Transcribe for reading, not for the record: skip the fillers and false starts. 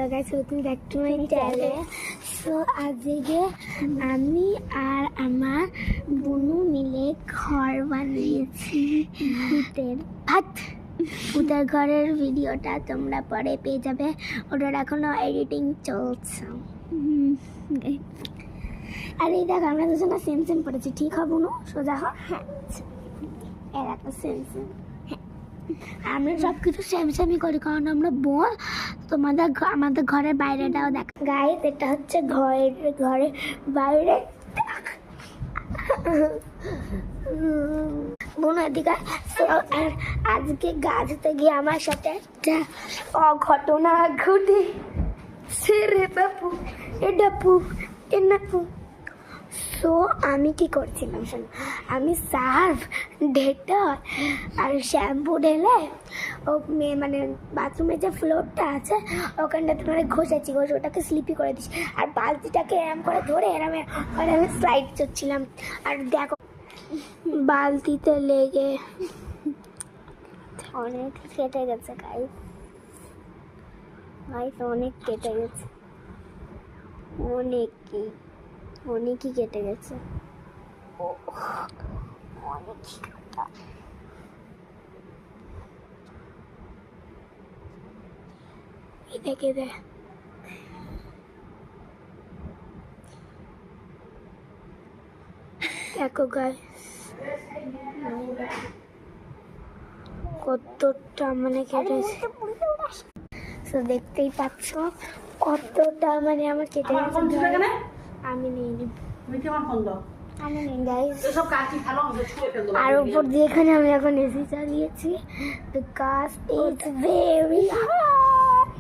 Hello guys, welcome back to my channel. So আজকে আমি আর আমার বোনু মিলে ঘর বানিয়েছি ভূতের ভাত। ভূতের ঘরের ভিডিওটা তোমরা পরে পেয়ে যাবে, ওটার এখনো এডিটিং চলছে। আর এই দেখ, আমরা দুজনে সেম সেম পড়েছি, ঠিক হবে বোনু? সোজা হ। হ্যাঁ, এর একটা সেম সেম। আমরা সব কিছু সেমই করি, কারণ আমরা বোন। আমাদের ঘরের বাইরেটাও দেখ গাইস, এটা হচ্ছে ঘরের বাইরে। বোন এদিকে। আর আজকে গাছতে গিয়ে আমার সাথে একটা অঘটনা ঘটেছে রে বাপু, এ ডাপু, এ নাপু। তো আমি কি করছিলাম শোনো, আমি সার্ফ, ডেটল আর শ্যাম্পু ঢেলে ও মানে বাথরুমের যে ফ্লোরটা আছে ওখানটাতে মানে ঘষে ওটাকে স্লিপি করে দিচ্ছি, আর বালতিটাকে এরম করে ধরে আমি স্লাইড করছিলাম। আর দেখো বালতিতে লেগে অনেক কেটে গেছে গাইস, অনেক কেটে গেছে, অনেকই কেটে গেছে। দেখো গাইস, কতটা মানে কেটেছে। তো দেখতেই পাচ্ছ কতটা মানে আমার কেটে গেছে। আমি নিইনি, আমি নেই গাইস। আর উপর দিয়ে এখানে আমি এখন এসি চালিয়েছি, বিকজ ইটস ভেরি হট।